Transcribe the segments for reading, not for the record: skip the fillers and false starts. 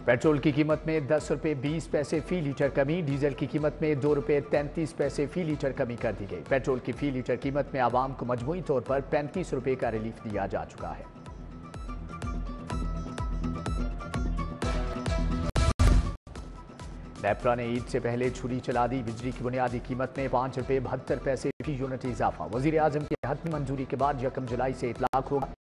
Petrol की कीमत में 10 रुपये 20 पैसे फी लीटर कमी, डीजल की कीमत में 2 रुपये 33 पैसे फी लीटर कमी कर दी गई। पेट्रोल की फी लीटर कीमत में आवाम को मजमूई तौर पर 35 रुपये का रिलीफ दिया जा चुका है। नेपरा ने ईद से पहले छुरी चला दी। बिजली की बुनियादी कीमत में 5 रुपये 72 पैसे फी यूनिट इजाफा। वजीर आजम की हतमी मंजूरी के बाद 1 जुलाई से इतलाक होगा।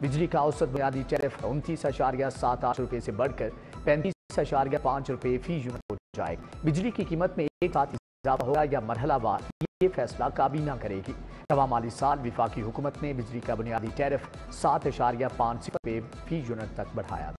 बिजली का औसत बुनियादी टैरिफ 29.78 रुपये से बढ़कर 35.5 रुपये फी यूनिट हो जाएगा। बिजली की कीमत में एक साथ इजाफा होगा या मरहलावार, ये फैसला काबीना करेगी। रवा माली साल विफाकी हुकूमत ने बिजली का बुनियादी टैरिफ 7.5 रुपये फी यूनिट तक बढ़ाया था।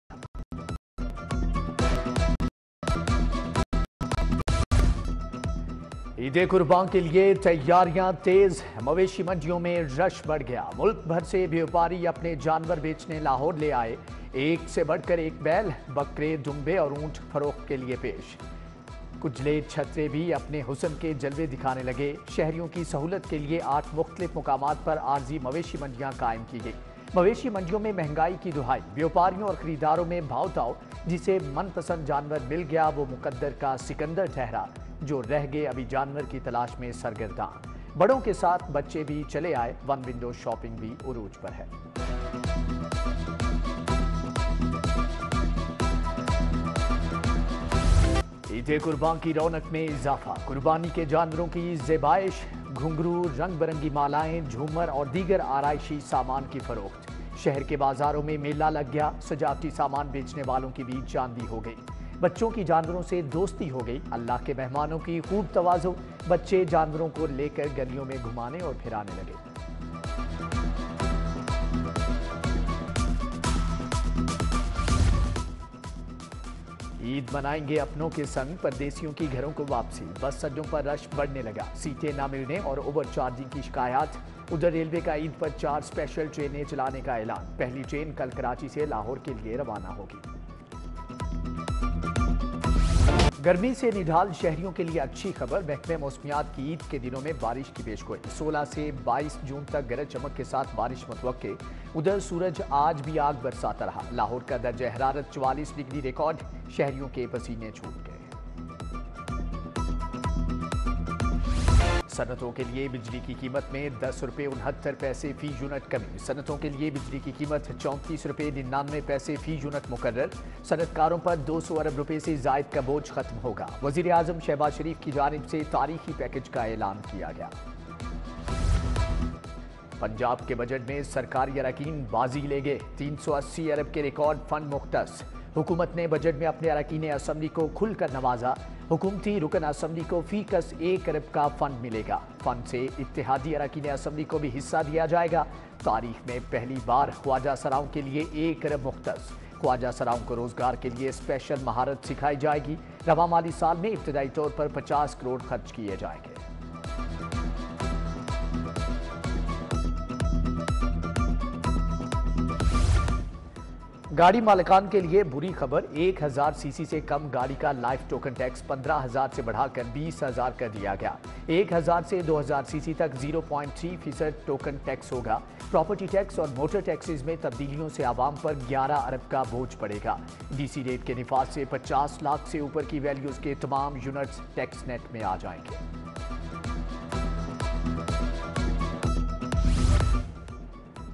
ईद कुर्बान के लिए तैयारियां तेज, मवेशी मंडियों में रश बढ़ गया। मुल्क भर से व्यापारी अपने जानवर बेचने लाहौर ले आए। एक से बढ़कर एक बैल, बकरे, दुम्बे और ऊंट फरोख्त के लिए पेश। कुचले छतरे भी अपने हुस्न के जलवे दिखाने लगे। शहरियों की सहूलत के लिए 8 मुख्तलिफ मुकामात पर आर्जी मवेशी मंडियां कायम की गई। मवेशी मंडियों में महंगाई की दुहाई, व्यापारियों और खरीदारों में भाव-ताव। जिसे मनपसंद जानवर मिल गया वो मुकद्दर का सिकंदर ठहरा। जो रह गए अभी जानवर की तलाश में सरगर्दान। बड़ों के साथ बच्चे भी चले आए। वन विंडो शॉपिंग भी उरूज पर है। ईद कुर्बान की रौनक में इजाफा। कुर्बानी के जानवरों की ज़ेबाइश, घुंघरू, रंग बिरंगी मालाएं, झूमर और दीगर आराइशी सामान की फरोख्त। शहर के बाजारों में मेला लग गया। सजावटी सामान बेचने वालों की भी चांदी हो गई। बच्चों की जानवरों से दोस्ती हो गई। अल्लाह के मेहमानों की खूब तवाज़ो। बच्चे जानवरों को लेकर गलियों में घुमाने और फिराने लगे। ईद मनाएंगे अपनों के संग, परदेसियों की घरों को वापसी। बस अड्डों पर रश बढ़ने लगा। सीटें न मिलने और ओवर चार्जिंग की शिकायत। उधर रेलवे का ईद पर 4 स्पेशल ट्रेनें चलाने का ऐलान। पहली ट्रेन कल कराची से लाहौर के लिए रवाना होगी। गर्मी से निढाल शहरियों के लिए अच्छी खबर। महकमे मौसमियात की ईद के दिनों में बारिश की पेशगोई। 16 से 22 जून तक गरज चमक के साथ बारिश मुतवक्के। उधर सूरज आज भी आग बरसाता रहा। लाहौर का दर्जा हरारत 44 डिग्री रिकॉर्ड। शहरियों के पसीने छूट गए। सनतों के लिए बिजली की कीमत में 10 रुपये 69 पैसे फी यूनिट कमी। सनतों के लिए बिजली की कीमत 34 रुपये 99 पैसे फी यूनिट मुकर्रर। सनतकारों पर 200 अरब रुपए से जायद का बोझ खत्म होगा। वजीर आजम शहबाज शरीफ की जानिब से तारीखी पैकेज का ऐलान किया गया। पंजाब के बजट में सरकारी अरकान बाजी ले गए। 380 अरब के रिकॉर्ड फंड मुख्तस। हुकूमत ने बजट में अपने अरकान असम्बली को खुलकर नवाजा। हुकूमती रुकन असम्बली को फीकस 1 अरब का फंड मिलेगा। फंड से इत्तेहादी अरकान असम्बली को भी हिस्सा दिया जाएगा। तारीख में पहली बार ख्वाजा सराओं के लिए 1 अरब मुख्तस। ख्वाजा सराओं को रोजगार के लिए स्पेशल महारत सिखाई जाएगी। रवा माली साल में इब्तदाई तौर पर 50 करोड़ खर्च किए जाएंगे। गाड़ी मालिकान के लिए बुरी खबर। 1000 सीसी से कम गाड़ी का लाइफ टोकन टैक्स 15,000 से बढ़ाकर 20,000 कर दिया गया। 1000 से 2000 सीसी तक 0.3% टोकन टैक्स होगा। प्रॉपर्टी टैक्स और मोटर टैक्सेस में तब्दीलियों से आवाम पर 11 अरब का बोझ पड़ेगा। डीसी रेट के निफाज से 50 लाख से ऊपर की वैल्यूज के तमाम यूनिट्स टैक्स नेट में आ जाएंगे।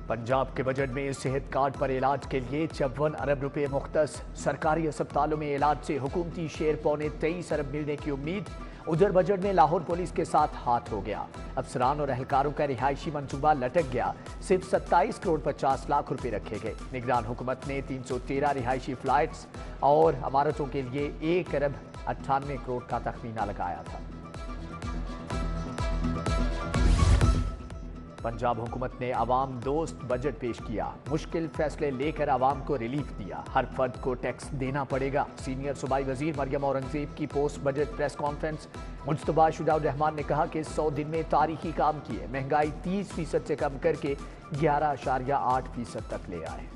पंजाब के बजट में सेहत कार्ड पर इलाज के लिए 54 अरब रुपए मुख्तस। सरकारी अस्पतालों में इलाज से हुकूमती शेयर 23 अरब मिलने की उम्मीद। उधर बजट में लाहौर पुलिस के साथ हाथ हो गया। अफसरान और एहलकारों का रिहायशी मंसूबा लटक गया। सिर्फ 27 करोड़ 50 लाख रुपए रखे गए। निगरान हुकूमत ने 313 रिहायशी फ्लाइट्स और इमारतों के लिए 1 अरब 98 करोड़ का तखमीना लगाया था। पंजाब हुकूमत ने आवाम दोस्त बजट पेश किया। मुश्किल फैसले लेकर आवाम को रिलीफ दिया। हर फर्द को टैक्स देना पड़ेगा। सीनियर सूबाई वजीर मरियम औरंगजेब की post budget press conference. Mujtaba Shujaur Rehman ने कहा कि 100 दिन में तारीखी काम किए। महंगाई 30% से कम करके 11.8% तक ले आए।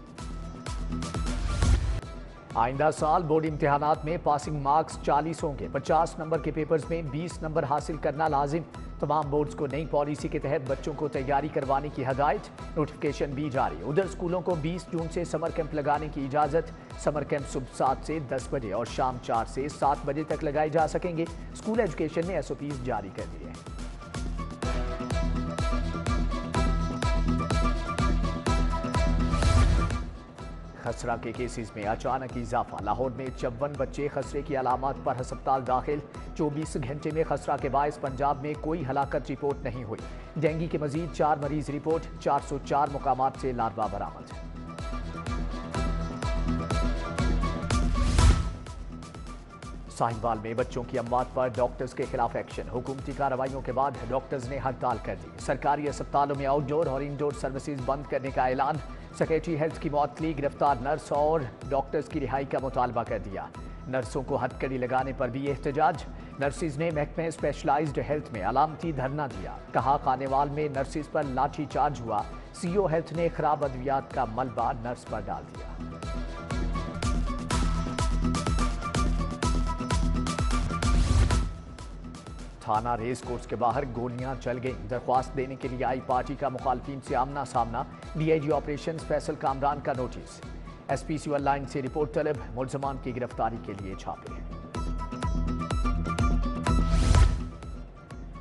आइंदा साल बोर्ड इम्तिहानात में पासिंग मार्क्स 40 होंगे। 50 नंबर के पेपर्स में 20 नंबर हासिल करना लाजिम। तमाम बोर्ड्स को नई पॉलिसी के तहत बच्चों को तैयारी करवाने की हदायत, नोटिफिकेशन भी जारी। उधर स्कूलों को 20 जून से समर कैंप लगाने की इजाजत। समर कैंप सुबह 7 से 10 बजे और शाम 4 से 7 बजे तक लगाए जा सकेंगे। स्कूल एजुकेशन ने SOPs जारी कर दिए हैं। खसरा के केसेस में अचानक इजाफा। लाहौर में 54 बच्चे खसरे की अलामत पर अस्पताल दाखिल। 24 घंटे में खसरा के बायस पंजाब में कोई हलाकत रिपोर्ट नहीं हुई। डेंगू के मजीद 4 मरीज रिपोर्ट। 404 मुकामात से लार्वा बरामद। साहिवाल में बच्चों की अमवात पर डॉक्टर्स के खिलाफ एक्शन। हुकूमती कार्रवाइयों के बाद डॉक्टर्स ने हड़ताल कर दी। सरकारी अस्पतालों में आउटडोर और इंडोर सर्विसेज बंद करने का ऐलान। सेक्रेटरी हेल्थ की मुअत्तली, गिरफ्तार नर्स और डॉक्टर्स की रिहाई का मुतालबा कर दिया। नर्सों को हथकड़ी लगाने पर भी एहतजाज। नर्सिस ने महकमे स्पेशलाइज्ड हेल्थ में अलामती धरना दिया। कहा खानेवाल में नर्सिस पर लाठी चार्ज हुआ। CO हेल्थ ने खराब अद्वियात का मलबा नर्स पर डाल दिया। थाना रेस कोर्स के बाहर गोलियां चल गईं। दरख्वास्त देने के लिए आई पार्टी का मुखालफिन से आमना सामना। DIG ऑपरेशन फैसल कामरान का नोटिस। SP सिविल लाइन से रिपोर्ट तलब। मुलजमान की गिरफ्तारी के लिए छापे।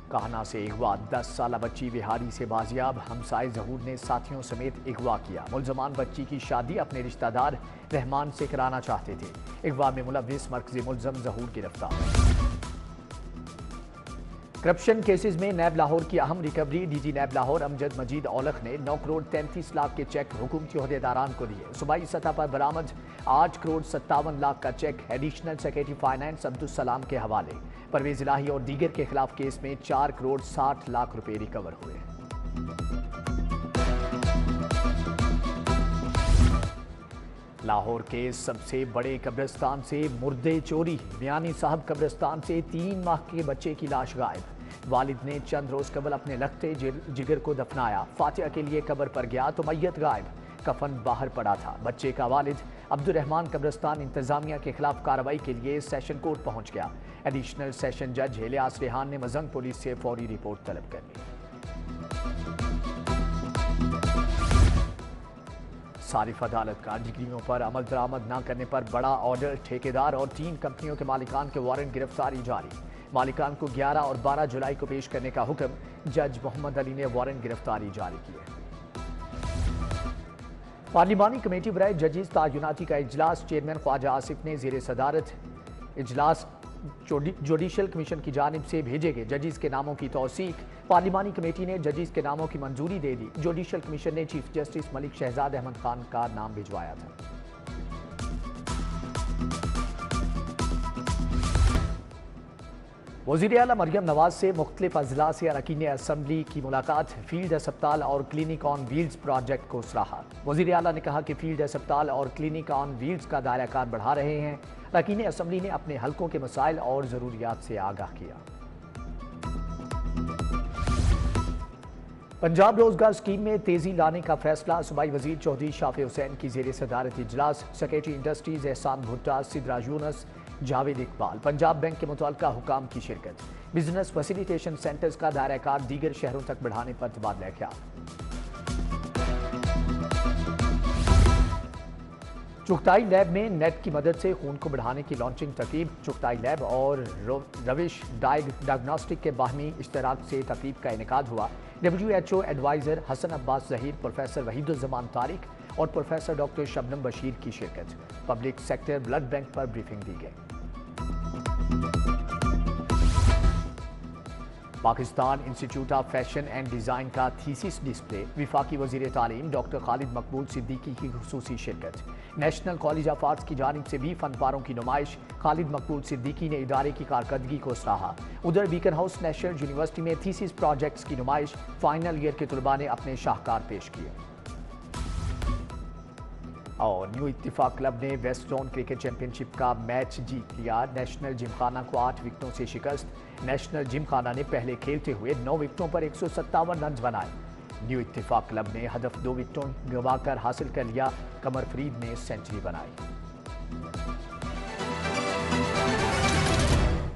काहना से अगवा। 10 साला बच्ची बिहारी से बाजियाब। हमसाए जहूर ने साथियों समेत अगवा किया। मुलजमान बच्ची की शादी अपने रिश्तेदार रहमान से कराना चाहते थे। अगवा में मुलव्विस मरकजी मुलजम जहूर गिरफ्तार। करप्शन केसेस में नैब लाहौर की अहम रिकवरी। DG नैब लाहौर अमजद मजीद औलख ने 9 करोड़ 33 लाख के चेक हुकूमती ओहदेदारान को दिए। सूबाई सतह पर बरामद 8 करोड़ 57 लाख का cheque additional secretary finance Abdul Salam के हवाले। परवेज इलाही और दीगर के खिलाफ केस में 4 करोड़ 60 लाख रुपए रिकवर हुए। लाहौर के सबसे बड़े कब्रिस्तान से मुर्दे चोरी। मियानी साहब कब्रिस्तान से 3 माह के बच्चे की लाश गायब। वालिद ने चंद रोज कबल अपने लखते जिगर को दफनाया। फातिहा के लिए कब्र पर गया तो मैयत गायब। कफन बाहर पड़ा था। बच्चे का वालिद अब्दुल रहमान कब्रिस्तान इंतजामिया के खिलाफ कार्रवाई के लिए सेशन कोर्ट पहुंच गया। एडिशनल सेशन जज इलियास रेहान ने मजंग पुलिस से फौरी रिपोर्ट तलब कर ली। सारिफ अदालत का डिग्रियों पर अमल दरामद न करने पर बड़ा ऑर्डर। ठेकेदार और 3 कंपनियों के मालिकान के वारंट गिरफ्तारी जारी। मालिकान को 11 और 12 जुलाई को पेश करने का हुक्म। जज मोहम्मद अली ने वारंट गिरफ्तारी जारी किए। पार्लिमानी कमेटी बराए जजेस तायुनाती का इजलास। चेयरमैन ख्वाजा आसिफ ने ज़ेर सदारत इजलास जुडिशल कमीशन की जानिब से भेजे गए जजेस के नामों की तौसीक। पार्लिमानी कमेटी ने जजेस के नामों की मंजूरी दे दी। जुडिशल कमीशन ने चीफ जस्टिस मलिक शहजाद अहमद खान का नाम भिजवाया था। वज़ीर आला मरियम नवाज से मुख्तलिफ अजला से अरकान असम्बली की मुलाकात। फील्ड अस्पताल और क्लिनिक ऑन व्हील्स प्रोजेक्ट को सराहा। वज़ीर आला ने कहा कि फील्ड अस्पताल और क्लिनिक ऑन व्हील्स का दायरा कार बढ़ा रहे हैं। अरकान असम्बली ने अपने हल्कों के मसाइल और ज़रूरियात से आगाह किया। पंजाब रोजगार स्कीम में तेजी लाने का फैसला। सूबाई वजीर चौधरी शाफी हुसैन की ज़ेर सदारत इजलास। सेक्रेटरी इंडस्ट्रीज एहसान भुट्टा, सिद्रा यूनुस, जावेद इकबाल, पंजाब बैंक के मुतल्लिका हुकाम की शिरकत। बिजनेस फैसिलिटेशन सेंटर्स का दायरा कार दीगर शहरों तक बढ़ाने पर तबादला ख्याल। चुगताई लैब में नेट की मदद से खून को बढ़ाने की लॉन्चिंग तकरीब। चुगताई लैब और रविश डायग्नोस्टिक के बाहमी इश्तराक से तकरीब का इनेकाद हुआ। WHO adviser Hasan Abbas Zaheer, professor Waheeduzzaman Tariq और प्रोफेसर डॉक्टर शबनम बशीर की शिरकत। पब्लिक सेक्टर ब्लड बैंक पर ब्रीफिंग दी गई। Pakistan institute of fashion and design का थीसिस डिस्प्ले। वफाकी वज़ीर तालीम डॉक्टर खालिद मकबूल सिद्दीकी की खुसूसी शिरकत। नेशनल कॉलेज ऑफ आर्ट्स की जानिब से भी फनपारों की नुमाइश। खालिद मकबूल सिद्दीकी ने इदारे की कारकर्दगी को सराहा। उधर बीकन हाउस नेशनल यूनिवर्सिटी में थीसिस प्रोजेक्ट्स की नुमाइश। फाइनल ईयर के तलबा ने अपने शाहकार पेश किए। और न्यू इत्तिफाक क्लब ने वेस्ट जोन क्रिकेट चैंपियनशिप का मैच जीत लिया। नेशनल जिमखाना को 8 विकेटों से शिकस्त। नेशनल जिमखाना ने पहले खेलते हुए 9 विकेटों पर 157 रन बनाए। न्यू इत्तिफाक क्लब ने हदफ 2 विकेटों गंवाकर हासिल कर लिया। कमर फरीद ने सेंचुरी बनाई।